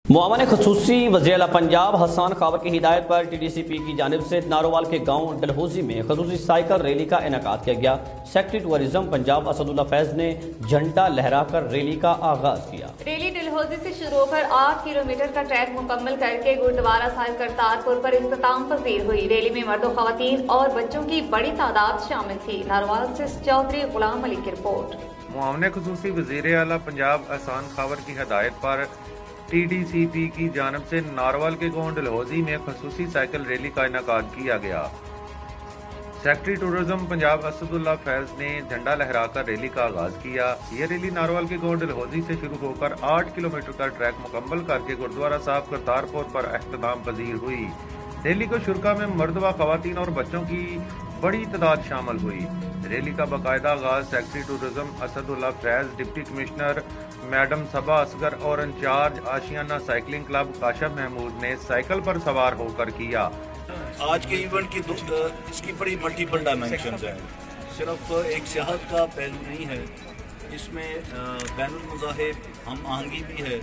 معاون خصوصی وزیر اعلیٰ پنجاب حسان خاور کی ہدایت پر ٹی ڈی سی پی کی جانب سے نارووال کے گاؤں ڈلہوزی میں خصوصی سائیکل ریلی کا انعقاد کیا گیا۔ سیکرٹری ٹورزم پنجاب اسد اللہ فیض نے جھنڈا لہرا کر ریلی کا آغاز کیا۔ ریلی ڈلہوزی سے شروع ہو کر 8 کلومیٹر کا ٹریک مکمل کر کے گردوارہ صاحب کرتارپور پر اختتام پذیر ہوئی۔ ریلی میں مرد و خواتین اور بچوں کی بڑی تعداد شامل تھی۔ نارووال سے چودھری غلام علی کی رپورٹ۔ معاون خصوصی وزیر اعلیٰ پنجاب حسان خاور کی ہدایت پر ٹی ڈی سی پی کی جانب سے نارووال کے گاؤں ڈلہوزی میں خصوصی سائیکل ریلی کا انعقاد کیا گیا۔ سیکرٹری ٹورزم پنجاب اسد اللہ فیض نے جھنڈا لہرا کر ریلی کا آغاز کیا۔ یہ ریلی نارووال کے گاؤں ڈلہوزی سے شروع ہو کر 8 کلومیٹر کا ٹریک مکمل کر کے گردوارہ صاحب کرتارپور پر اختتام پذیر ہوئی۔ ریلی کو شرکا میں مرد و خواتین اور بچوں کی بڑی تعداد شامل ہوئی۔ ریلی کا باقاعدہ آغاز secretary tourism Asadullah Faiz, deputy commissioner madam Saba Asghar اور incharge Ashiana cycling club Kashif Mahmood نے سائیکل پر سوار ہو کر کیا۔ آج کے ایونٹ کی اس کی بڑی ملٹیپل ڈائمینشنز ہیں، صرف ایک سیاحت کا پہلو نہیں ہے، اس میں بین المذاہب ہم آہنگی بھی ہے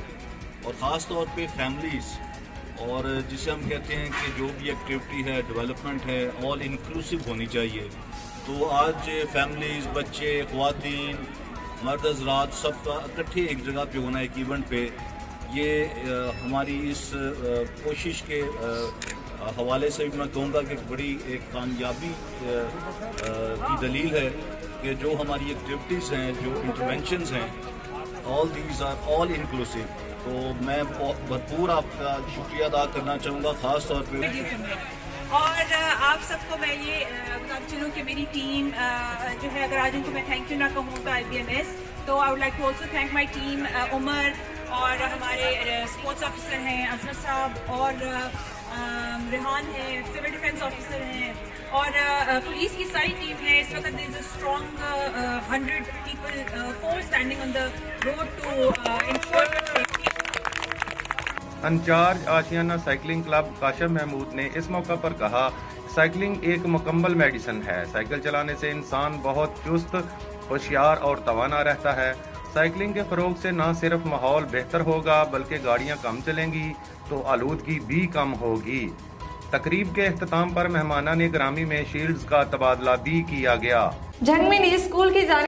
اور خاص طور پہ فیملیز اور جسے ہم کہتے ہیں کہ جو بھی ایکٹیویٹی ہے ڈیولپمنٹ ہے آل انکلوسیو ہونی چاہیے۔ تو آج فیملیز، بچے، خواتین، مرد حضرات سب کا اکٹھے ایک جگہ پہ ہونا ایک ایونٹ پہ، یہ ہماری اس کوشش کے حوالے سے بھی میں کہوں گا کہ بڑی ایک کامیابی کی دلیل ہے کہ جو ہماری ایکٹیویٹیز ہیں، جو انٹرونشنز ہیں، all these are all inclusive. تو میں بھرپور آپ کا شکریہ ادا کرنا چاہوں گا، خاص طور پہ اور آپ سب کو میں یہ بتانا چاہوں کہ میری ٹیم جو ہے، اگر آج ان کو میں تھینک یو نہ کہوں تو آئی بی ایم ایس، تو I would like to also thank my team, Umar اور ہمارے اسپورٹس آفیسر ہیں اظہر صاحب، اور ریحان ہے، سول ڈیفینس آفیسر ہیں، اور پولیس کی ساری ٹیم ہے۔ اس وقت there is a strong 100 people force standing on the road to ensure safety. Incharge Ashiana cycling club Kashif Mahmood نے اس موقع پر کہا، سائیکلنگ ایک مکمل میڈیسن ہے۔ سائیکل چلانے سے انسان بہت چست، ہوشیار اور توانا رہتا ہے۔ سائیکلنگ کے فروغ سے نہ صرف ماحول بہتر ہوگا بلکہ گاڑیاں کم چلیں گی تو آلودگی بھی کم ہوگی۔ تقریب کے اختتام پر مہمانان گرامی میں شیلڈز کا تبادلہ بھی کیا گیا۔ جھنگ میں نجی اسکول کی جانب